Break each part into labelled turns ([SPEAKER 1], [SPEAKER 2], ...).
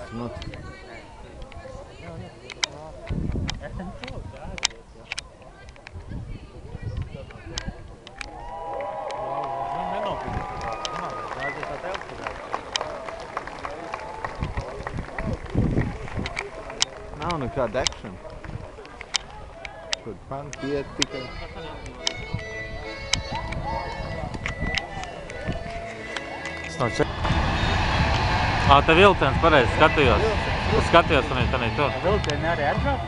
[SPEAKER 1] kas notiek? Nav nekāda degšana. Kur panti iet tikai.
[SPEAKER 2] Te vilciens pareizi skatījos. Es skatījos un tā tur.
[SPEAKER 3] Vilcieni arī atbrauc?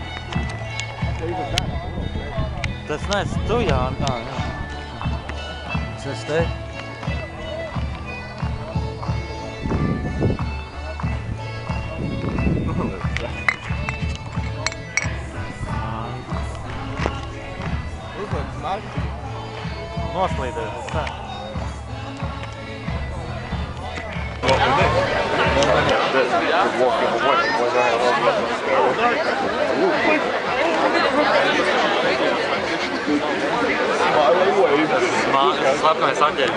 [SPEAKER 2] Tas neesi tu, jā. Es esmu te.
[SPEAKER 1] Uzvārds Marki.
[SPEAKER 2] Noslīdēs. Tā. Slepnais aģēns.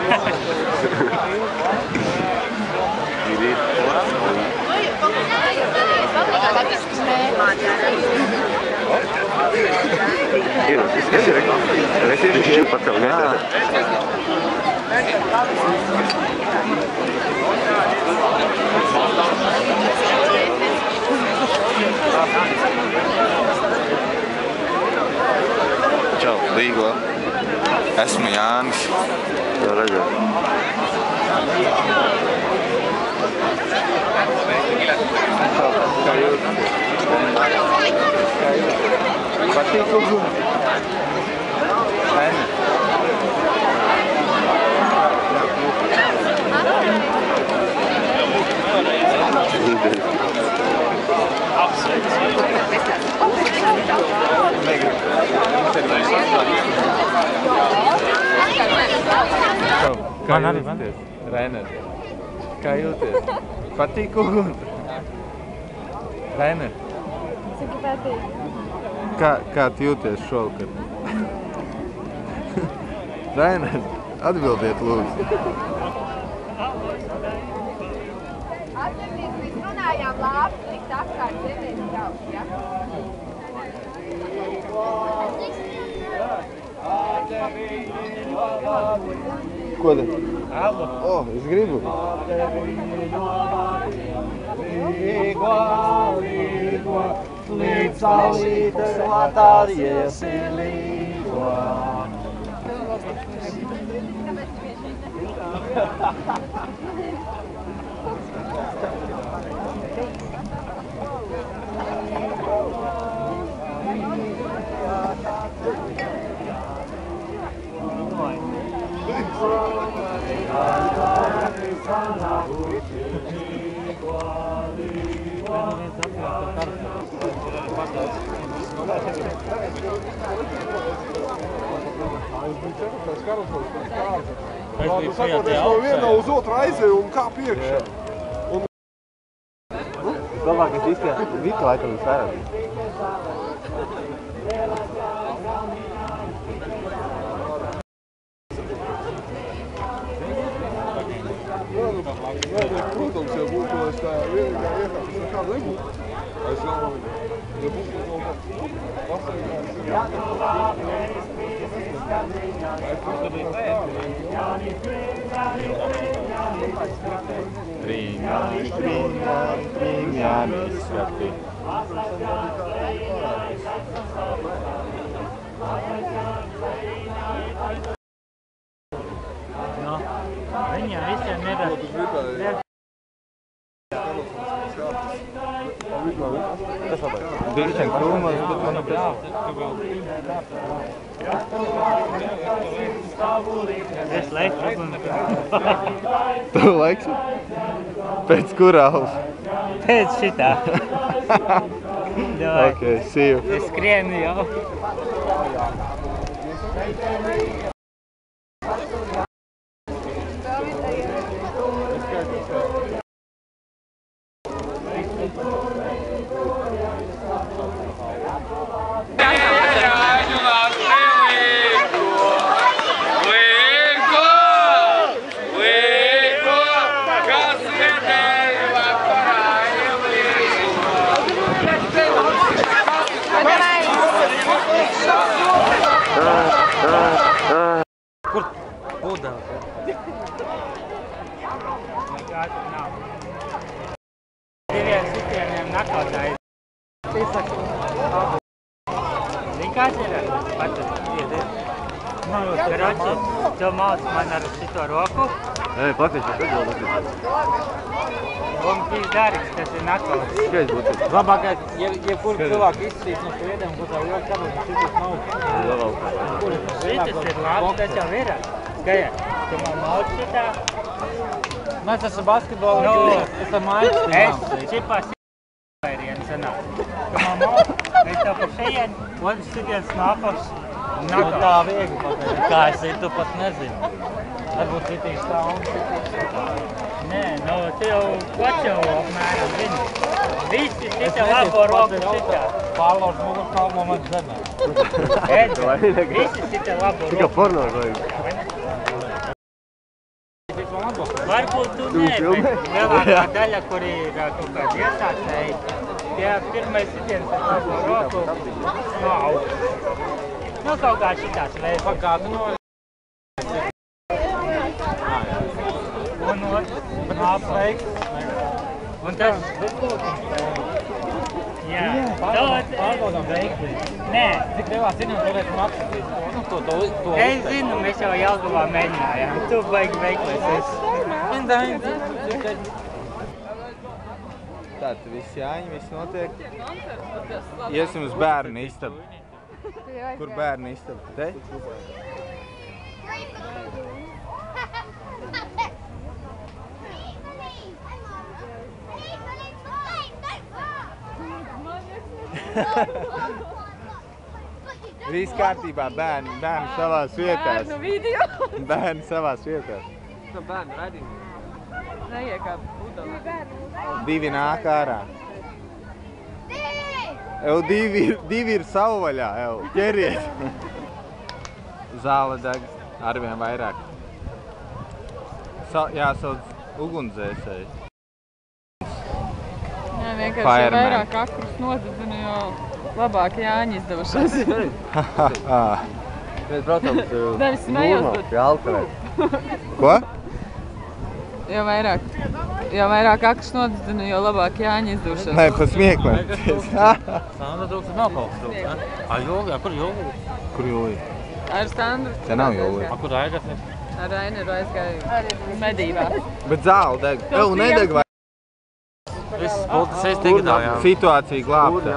[SPEAKER 1] Čau, Līgo. Esmu Jānis.
[SPEAKER 4] Jā, redzēt.
[SPEAKER 1] Kā jūtas? Patīk ugun? Aina. Kā jūties, Rainer? Kā jūties? Patīk ugun? Rainer?
[SPEAKER 5] Cik patīk?
[SPEAKER 1] Kā tu jūties šovakar? Rainer, atbildiet lūdzu.
[SPEAKER 5] Atcerieties, mēs runājām lāpes likt apkārt, ķerties jauši, ja?
[SPEAKER 1] Ko te? Es gribu.
[SPEAKER 3] Līdz saulītes latāries ir līgo.
[SPEAKER 6] No viena uz otru aizēju un kā piekšā.
[SPEAKER 1] Labāk, es izskatās, Vika laikam visvairāk.
[SPEAKER 6] Protams, ja būtu es tā vienīgā iekāpes nekāda nebūtu. Es jau, ja būtu to
[SPEAKER 1] Trīņāni sveti.
[SPEAKER 3] No, viņiem visiem ir...
[SPEAKER 1] Bišķiņ krūmos, bet man ir
[SPEAKER 3] Es leikšu un...
[SPEAKER 1] Tu leiksi? Pēc kurāls?
[SPEAKER 3] Pēc šitā.
[SPEAKER 1] Ok, see you.
[SPEAKER 3] Es skrienu jau. Karoči, tu mauc man ar šito roku.
[SPEAKER 4] Ej, paklaus, kad jau labi.
[SPEAKER 3] Un viņš darīgs, tas ir nakals.
[SPEAKER 4] Skaidrs būtu.
[SPEAKER 2] Labākais, jebkur cilvēku izsīt no sviediem, kur tev ļoti kabot, šitas nav.
[SPEAKER 3] Šitas ir labs, tas jau ir. Skaja, tu man mauc šitā.
[SPEAKER 2] Mēs esam basketbolu, esam maiņas.
[SPEAKER 3] Es čipās vairienu sanāk. Tu man mauc, es tev pa šeien, otrs šitiens nākos.
[SPEAKER 2] Nu tā viegli pateikt. Kā es tu pat nezinu. Varbūt šitīs tā un šitīs tā.
[SPEAKER 3] Nē, nu tu jau pats jau apmēram zini. Visi šitā labo roku šitā.
[SPEAKER 2] Pārlauž mūsu kalmo man zemē.
[SPEAKER 3] Visi šitā labo roku.
[SPEAKER 4] Tikai porno vajag.
[SPEAKER 3] Varbūt tu nē, bet lielākā daļa, kur ir kaut kādi iesācēji, tie pirmais sitiens ar labo roku no augšas. Nu, kaut kā šitās veids.
[SPEAKER 2] Pagādu no...
[SPEAKER 3] Un apveiks. Un tas... Jā.
[SPEAKER 2] Pārbaudām veikli.
[SPEAKER 3] Nē.
[SPEAKER 2] Cik lielā zinām varētu apskatīt? Nu, to
[SPEAKER 3] Es zinu, mēs jau Jelgavā mēģinājām. Tu baigi veiklēs esi.
[SPEAKER 1] Tātad viss jāņem, viss notiek. Iesim uz bērnu istabu. Kur bērnu istabu? Te? Viss kārtībā, bērni savās vietās. Bērni savās vietās.
[SPEAKER 4] Bērnu redzību.
[SPEAKER 5] Neiekāp pudelē.
[SPEAKER 1] Divi nāk ārā. Divi ir savvaļā, ķeriet. Zāle deg arvien vairāk. Jāsauc ugunsdzēsēji.
[SPEAKER 5] Jā, vienkārši jo vairāk akrus nodedzinu, jo labāk Jāņa izdevušās.
[SPEAKER 4] Mēs braucam
[SPEAKER 5] Nevis smējos, bet...
[SPEAKER 4] pie Alkarēt.
[SPEAKER 1] Ko?
[SPEAKER 5] Jo vairāk akrus nodedzinu, jo labāk Jāņa izdevušās.
[SPEAKER 1] Nē, pa smieklēm.
[SPEAKER 2] Sandra trūks nav kaut kas trūks, ne? Joga, kur joga?
[SPEAKER 1] Kur Jūlija?
[SPEAKER 5] Ar Sandru.
[SPEAKER 1] Te nav Jūlija.
[SPEAKER 2] Kur Aigas ir?
[SPEAKER 5] Ar Raineru aizgāju medībā.
[SPEAKER 1] Bet zāle deg. Nedeg vai?
[SPEAKER 2] Viss pultas esi digitāli, jā.
[SPEAKER 1] Situācija glābta.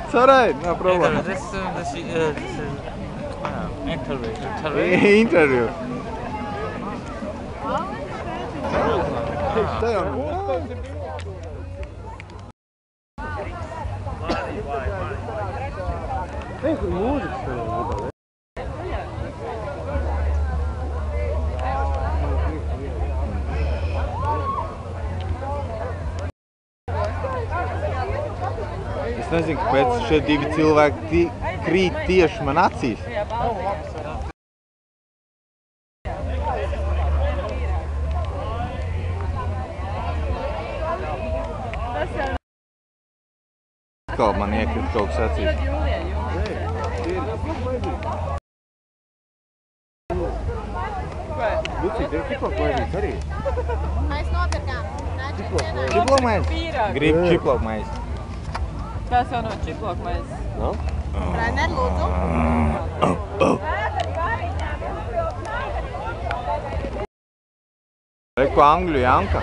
[SPEAKER 1] It's alright, no problem.
[SPEAKER 2] This interview.
[SPEAKER 1] Interview. Stay on.
[SPEAKER 4] Ej, kur mūzikas tev būtu?
[SPEAKER 1] Es nezinu, kāpēc šie divi cilvēki krīt tieši man acīs. Atkal man iekrīt kaut kas acīs.
[SPEAKER 4] Lucija, tev čiplok vajadzīgs arī?
[SPEAKER 5] Mēs nopirkām.
[SPEAKER 1] Čiplokmais? Gribu čiplokmais.
[SPEAKER 5] Tas jau no čiplokmais.
[SPEAKER 4] Nav?
[SPEAKER 5] Rainer, lūdzu.
[SPEAKER 1] Reku Angļu Janka.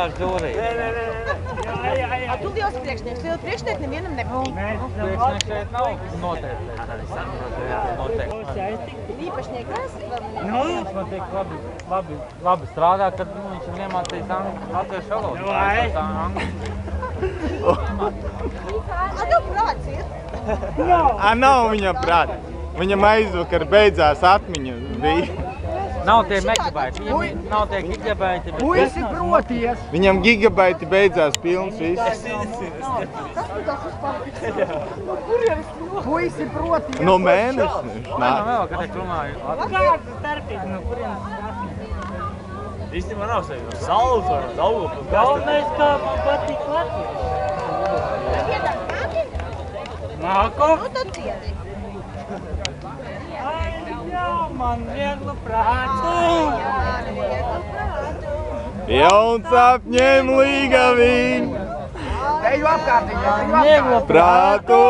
[SPEAKER 2] vienkārši dūrīt.
[SPEAKER 7] A tu liels priekšnieks, liels priekšnieks nevienam nebūs.
[SPEAKER 2] Priekšnieks šeit nav noteikti.
[SPEAKER 7] Īpašnieks esat vēl nevienam.
[SPEAKER 2] Viņš man tiek labi strādā, kad viņš ir iemācījis latviešu valodu.
[SPEAKER 7] A tev prāts ir?
[SPEAKER 1] Nav viņa prāta. Viņam aizvakar beidzās atmiņa.
[SPEAKER 2] Nav tie megabaiti, viņam nav tie gigabaiti.
[SPEAKER 8] Puisi proties!
[SPEAKER 1] Viņam gigabaiti beidzās pilns viss.
[SPEAKER 7] Kas tu tās uzpārkies? Kurienes no?
[SPEAKER 8] Puisi proties!
[SPEAKER 1] No mēneša.
[SPEAKER 2] Vēl, kad es runāju.
[SPEAKER 3] Kāda starpība, no kurienes tas?
[SPEAKER 4] Īstenībā nav sevi no saules vai no Daugavpils.
[SPEAKER 3] Galvenais, kā man patīk latvieši. Nāko?
[SPEAKER 7] Nu tad ciedi.
[SPEAKER 3] Ai, jā, man vieglu prātu.
[SPEAKER 1] Jauns apņem līgaviņ,
[SPEAKER 8] Eju apkārtiņā, eju
[SPEAKER 3] Vieglu
[SPEAKER 8] apkārtiņā!
[SPEAKER 1] prātu.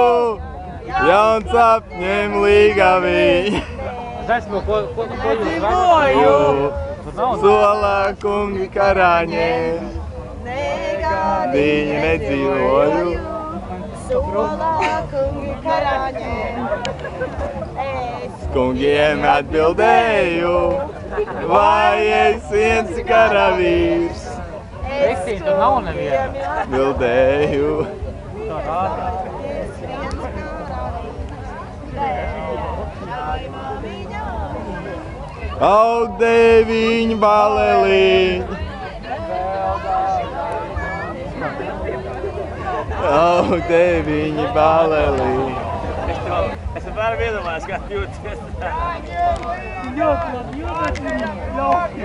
[SPEAKER 1] Jauns apņem līgaviņ.
[SPEAKER 2] Es esmu, ko jūs redzat?
[SPEAKER 1] Solā kungi karāņiem, viņi nedzīvoju.
[SPEAKER 7] Solā kungi karāņiem.
[SPEAKER 1] Kungiem atbildēju, vai es viens karavīrs.
[SPEAKER 2] Riksī, tu nav neviena.
[SPEAKER 1] Atbildēju. Aug deviņi baleliņi. Aug deviņi baleliņi.
[SPEAKER 4] Es vienmēr iedomājos, kā jūties.
[SPEAKER 3] Ļoti labi, ļoti.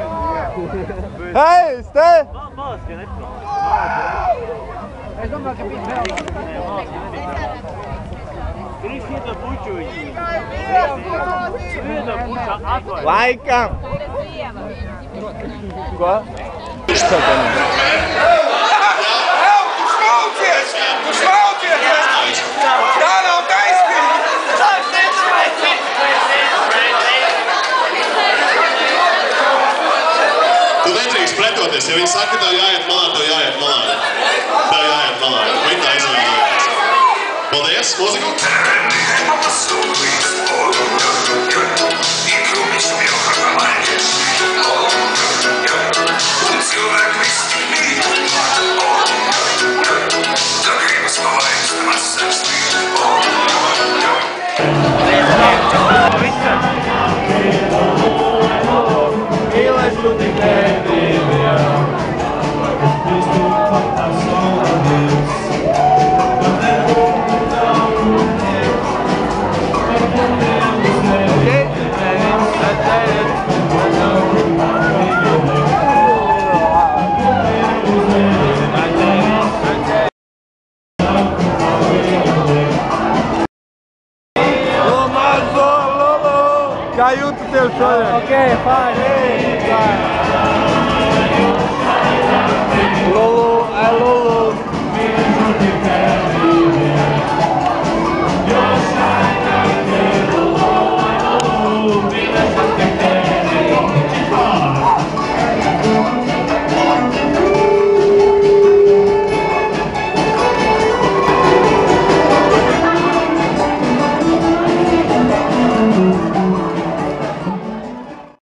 [SPEAKER 1] Hei, es te!
[SPEAKER 4] Malas, ka neprot.
[SPEAKER 8] Es domāju, ka bija vēl.
[SPEAKER 4] Grīz ieto puču viņi. Ieto puču atvaļ.
[SPEAKER 1] Laikam! Ko?
[SPEAKER 6] Tu smaucies! Tā nav taisnība!
[SPEAKER 9] Tu nedrīkst pretoties, ja viņi saka, tev jāiet malā, tev jāiet malā. Tev jāiet malā, vai tā izvēlēties. Paldies, mūziku!
[SPEAKER 1] Kā jūtu tev šodien?
[SPEAKER 3] Ok, fine.